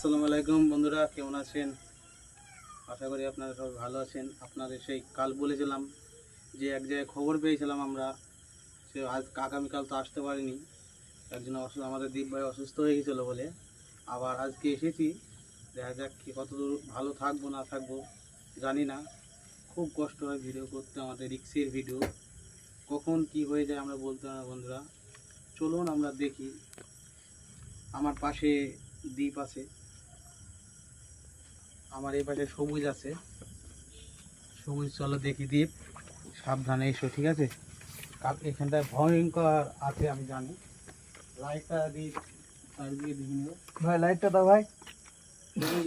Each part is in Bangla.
আসসালামু আলাইকুম বন্ধুরা, কেমন আছেন? আশা করি আপনারা সবাই ভালো আছেন। আপনাদের সেই কাল বলেছিলাম যে এক জায়গায় খবর পেয়েছিলাম আমরা, সে আজ আগামীকাল তো আসতে পারিনি, একজন আমাদের দীপ ভাই অসুস্থ হয়ে গেছিলো বলে আবার আজকে এসেছি। দেখা যাক কি কতদূর ভালো থাকবো না থাকবো জানি না। খুব কষ্ট হয় ভিডিও করতে, আমাদের রিক্সের ভিডিও, কখন কি হয়ে যায় আমরা বলতে পারি না। বন্ধুরা চলুন আমরা দেখি। আমার পাশে দ্বীপ আছে, আমার এই পাশে সবুজ আছে। সবুজ চলো দেখি দ্বীপ, সাবধানে এসো, ঠিক আছে? এখানটায় ভয়ঙ্কর আছে আমি জানি। লাইটটা দিই, চারিদিকে দেখি নেবো ভাই, লাইটটা দাও ভাই।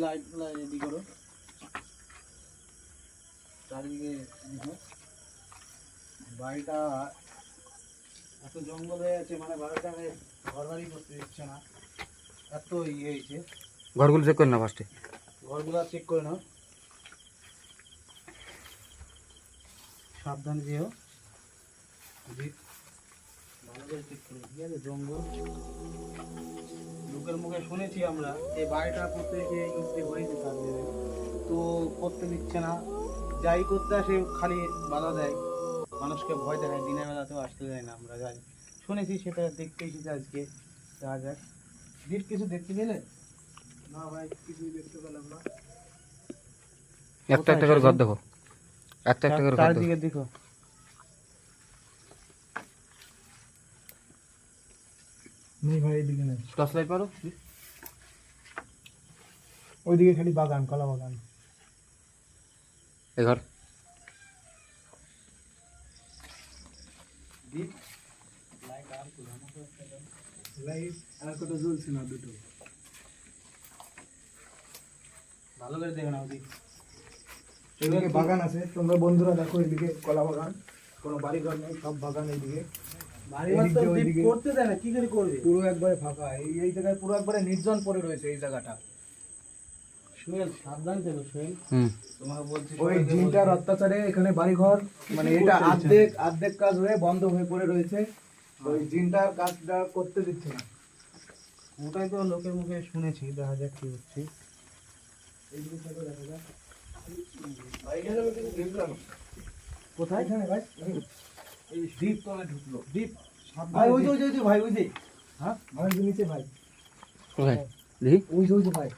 লাইট রেডি করো, চারিদিকে দেখো। বাড়িটা এত জঙ্গল হয়ে আছে, মানে বাড়িটা ঘর বাড়ি করতে দিচ্ছে না, এত ইয়ে হয়েছে। ঘরগুলো চেক করে না ফার্স্টে। ঘরগুলো চেক করে নাও, সাবধানে যেও। ভালো করে চেক করো, ঠিক আছে? জঙ্গল, লোকের মুখে শুনেছি আমরা এই বাড়িটা করতে গিয়ে ইউজ হয়েছে তাদের, তো করতে দিচ্ছে না। যাই করতে আসে খালি বাধা দেয়, মানুষকে ভয় দেখায়, দিনের বেলাতেও আসতে দেয় না। আমরা যাই শুনেছি, সেটা দেখতে এসেছি আজকে। দেখা যাক। দিক কিছু দেখতে পেলে? না ভাই, কিছুই দেখতে পেলাম না। একটা একটা করে ঘর দেখো, একটা একটা করে ঘর দেখো। চারিদিকে দেখো। নেই ভাই, এইদিকে নেই। টর্চ লাইট পারো? ওইদিকে খালি বাগান, কলা বাগান। এই ঘর লাইট আর কত জ্বলছে না, দুটো ভালো করে দেখে নাও। দিক এদিকে বাগান আছে, তোমরা বন্ধুরা দেখো। এদিকে কলা বাগান, কোনো বাড়ি ঘর নেই, সব বাগান। এইদিকে করতে দেয় না, কি করে করবে? পুরো একবারে ফাঁকা। এই জায়গায় পুরো একবারে নির্জন পড়ে রয়েছে এই জায়গাটা। সোহেল সাবধান থেকো, সোহেল। তোমাকে বলছি, ওই জিনটার অত্যাচারে এখানে বাড়ি ঘর, মানে এটা অর্ধেক কাজ হয়ে বন্ধ হয়ে পড়ে রয়েছে। ওই জিনটার কাজটা করতে দিচ্ছে না। ওটাই তো লোকের মুখে শুনেছি, দেখা যাক কি হচ্ছে। কোথায়? এখানে ভাই, এই দ্বীপ তলায় ঢুকলো। দ্বীপ ভাই ওই সাবধানে। যে ভাই, ওই যে হ্যাঁ, ভাই নিচে ভাই, কোথায় দেখি? ওই যে ভাই।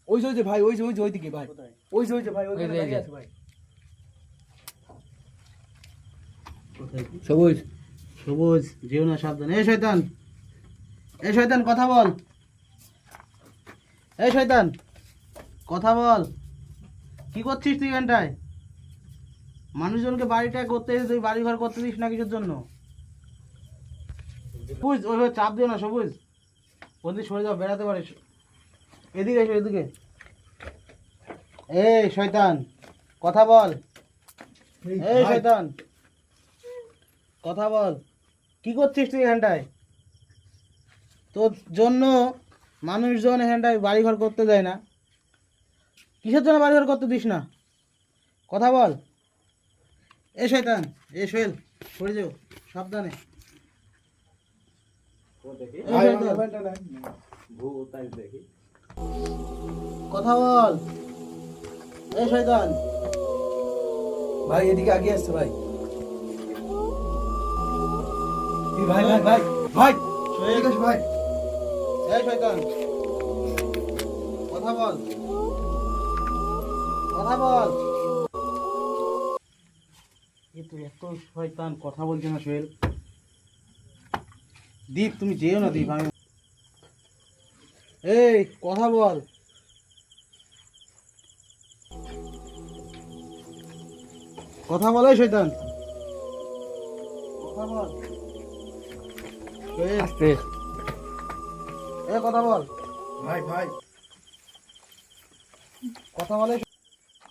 ওই যে ভাই, ওইদিকে ভাই, কোথায়? ওই যে ভাই, ওইখানে ওই যে, দাঁড়িয়ে আছে ভাই। কোথায়? সবুজ সবুজ, যেও না, সাবধান। এই শয়তান, এই শয়তান কথা বল। এই শয়তান কথা বল, কি করছিস তুই এখানটায়? মানুষজনকে বাড়িটা করতে এসে তুই বাড়ি ঘর করতে দিস না কিছুর জন্য? সবুজ ওইভাবে চাপ দিও না, সবুজ বন্ধু সরে যাও, বেড়াতে পারিস। এদিকে এসো, এদিকে। এই শয়তান কথা বল। এই ভাই, শয়তান কথা বল, কি করছিস তুই এখানটায়? তোর জন্য মানুষজন এখানটায় বাড়িঘর করতে দেয় না, কিসের জন্য বাড়িঘর করতে দিস না? কথা বল। এ শয়তান, এ সোহেল সরে যাও, সাবধানে। ভাই, এই আমার শয়তান, মোবাইলটা নাই। কথা বল। এই শয়তান, ভাই এদিকে আগে আসছে ভাই। এই ভাই ভাই ভাই ভাই, সোহেল, এদিকে আসো ভাই। এই শয়তান কথা বল, কথা বল। এ তো এত শয়তান, কথা বলছে না সোহেল। দীপ তুমি যেও না, দীপ আমি, এই কথা বল। কথা বল, এই শয়তান কথা বল। সোহেল, আস্তে। এ কথা বল, ভাই ভাই কথা বলে।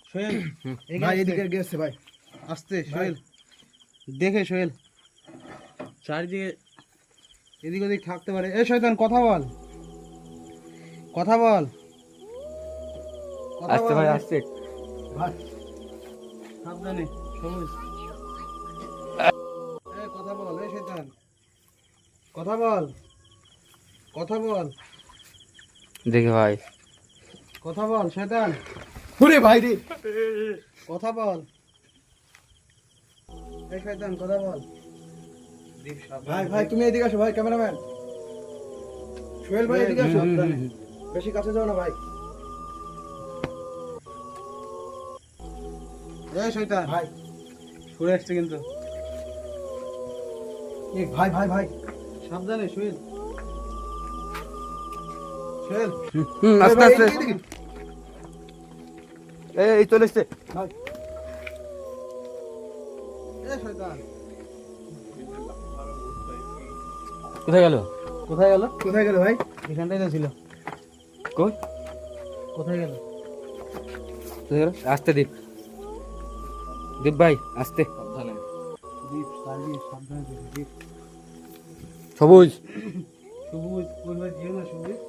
সোহেল ভাই, এখানে এদিকে আগে আসছে ভাই। আসতে। সোহেল দেখে, সোহেল চারিদিকে এদিক ওদিক থাকতে পারে। এই শয়তান কথা বল, কথা বল, কথা আস্তে বল। ভাই, আস্তে। ভাই সাবধানে, সবুজ। এই কথা বল, কথা বল, দেখি ভাই কথা বল শয়তান, ওরে ভাই রে কথা বল, এই শয়তান কথা বল। ভাই ভাই তুমি এদিকে আসো ভাই, ক্যামেরাম্যান সোহেল ভাই এদিকে আসো। বেশি কাছে যাও না ভাই। এই শয়তান ভাই সরে আসছে কিন্তু, ভাই ভাই ভাই সাবধানে সোহেল, সোহেল আস্তে ভাই, আস্তে এদিকে, এদিকে। এই চলে এসছে ভাই এই শয়তান কোথায় গেল কোথায় গেল? কোথায় গেল ভাই? এখানটাই তো ছিল, কই কোথায় গেল? কোথায় গেল আসতে দীপ দীপ ভাই আসতে দীপ সার্ভিস সাবধানে দিস, দীপ সবুজ সবুজ পরিবার যেও না সবুজ।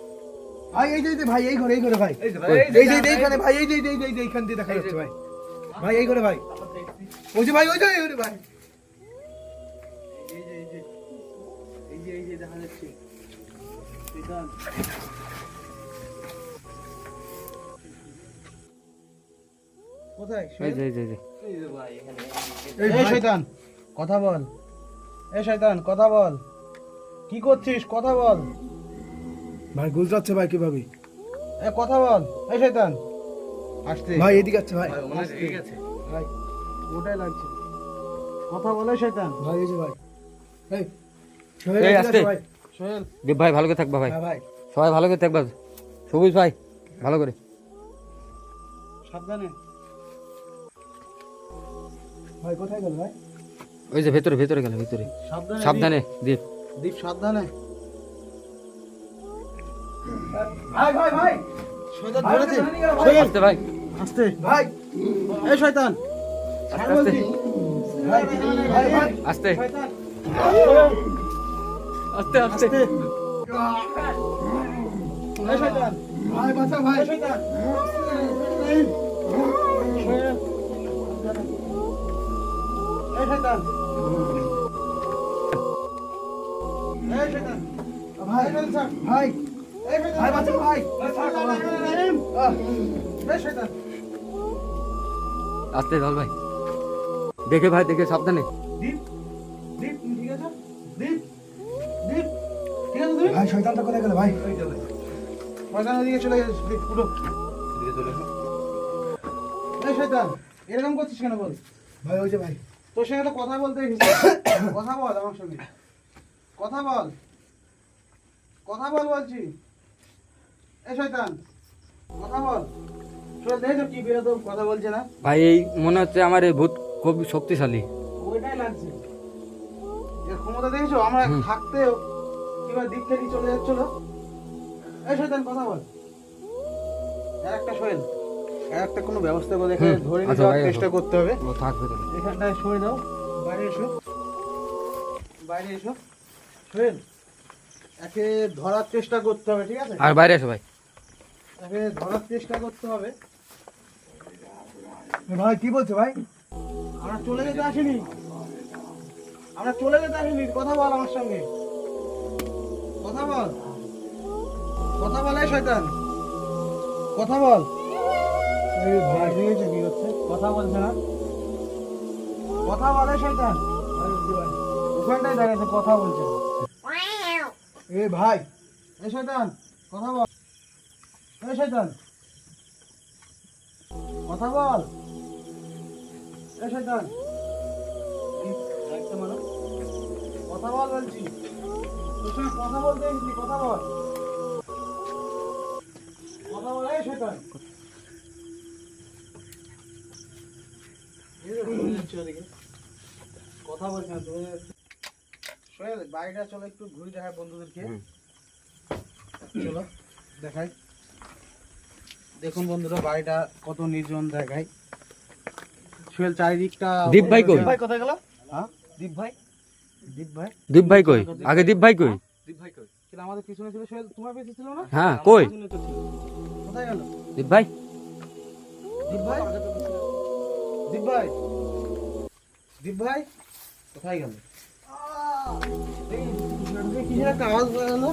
ভাই এই যে ভাই এই ঘরে ভাই এই যে এইখানে ভাই এই যে এইখান দিয়ে দেখা যাচ্ছে ভাই। ভাই এই ঘরে ভাই, ওই যে ভাই ওই যে ভাই এই যে এই যে এই যে এই যে দেখা যাচ্ছে শয়তান। কোথায় এই সোহেল? যে এই যে এই যে এই শয়তান কথা বল, এই শয়তান কথা বল, কি করছিস কথা বল, ভাই গুজরাচ্ছে ভাই কিভাবে? এ কথা বল, এই শয়তান আসতে ভাই এদিকে আছে ভাই। ভাই ওটাই লাগছে, কথা বলে শয়তান। ভাই এই যে ভাই এই সোহেল এই এদিকে আস্তে। আসো ভাই। সোহেল দীপ ভাই ভালো করে থাকবা ভাই, হ্যাঁ ভাই সবাই ভালো করে থাকবা, সবুজ ভাই ভালো করে সাবধানে, ভাই কোথায় গেল ভাই? ওই যে ভেতরে ভেতরে গেল ভেতরে সাবধানে সাবধানে দীপ দীপ, দীপ সাবধানে। ভাই ভাই ভাই শয়তান ভাই, ধরেছে, ওখানে গেল ভাই। সোহেল আসতে ভাই আস্তে, ভাই এই শয়তান আস্তে আস্তে ভাই ভাই ভাই আস্তে শয়তান আস্তে আস্তে আস্তে, এই শয়তান ভাই বাঁচা ভাই। এই শয়তান সোহেল এই শয়তান, এই শয়তান ভাই এই শয়তান, ভাই এই শয়তান ভাই বাঁচা ভাই। এই শয়তান আস্তে চল ভাই, দেখে ভাই দেখে সাবধানে দীপ, দীপ তুমি ঠিক আছো? দীপ, দীপ ঠিক আছে তুমি? ভাই শয়তানটা কোথায় গেল ভাই? শয়তান ওদিকে চলে গেছে, দীপ পুরো এই শয়তান এরকম করছিস কেন বল? ভাই ওই যে ভাই তোর সঙ্গে তো কথা বলতে এসেছি, কথা বল আমার সঙ্গে, কথা বল, কথা বল বলছি, এই শয়তান কথা বল। শোন দেখো কি বেরোতো কথা বলছে না, ভাই এই মনে হচ্ছে আমার এই ভূত খুব শক্তিশালী ওইটাই লাগছে, এর ক্ষমতা দেখেছো আমরা থাকতেও কিংবা দিক থেকে চলে যাচ্ছিল। এই শয়তান কথা বল, আর একটা শোয়েল, আর একটা কোনো ব্যবস্থা করে এখানে ধরে নিয়ে আচ্ছা যাওয়ার ভাই, চেষ্টা করতে হবে। ও থাক ভেতরে এখানটায় সরে দাও, বাইরে এসো, বাইরে এসো শোয়েল, একে ধরার চেষ্টা করতে হবে ঠিক আছে, আর বাইরে এসো ভাই একে ধরার চেষ্টা করতে হবে। ভাই কি বলছে ভাই? আমরা চলে যেতে আসিনি, আমরা চলে যেতে আসিনি, কথা বল আমার সঙ্গে, কথা বল, কথা বল এই শয়তান, কথা বল। এই ভাই দেখেছো কি হচ্ছে, কথা বলছে না, কথা বল এই শয়তান, ওখানটাই দেখাচ্ছে কথা বলছে না। এ ভাই এই শয়তান কথা বল, এই শয়তান কথা বল, এই শয়তান একটা মানুষ কথা বল বলছি, তোর সঙ্গে কথা বলতে এসেছি, কথা বল, কথা বল এই শয়তান। এই যে ঘুরে যাচ্ছে ওদিকে, কথা বলছে না তুমি, সোহেল বাড়িটা চলো একটু ঘুরে দেখায় বন্ধুদেরকে, চলো দেখাই। দেখুন বন্ধুরা বাড়িটা কত নির্জন দেখায়, সোহেল চারিদিকটা। দীপ ভাই কই? ভাই কোথায় গেল? হ্যাঁ দীপ ভাই, দীপ ভাই, দীপ ভাই কই? আগে দীপ ভাই কই? দীপ ভাই কই? কিন্তু আমাদের পিছনে ছিল সোহেল, তোমার পিছনে ছিল না? হ্যাঁ কই পিছনে তো ছিল। কোথায় গেল? দীপ ভাই? দীপ ভাই, দীপ ভাই, দীপ ভাই কোথায় গেল? কিসের একটা আওয়াজ বেরোলো?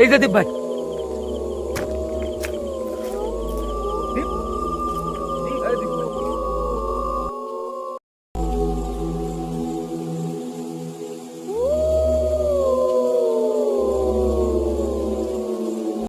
এই যে দীপ ভাই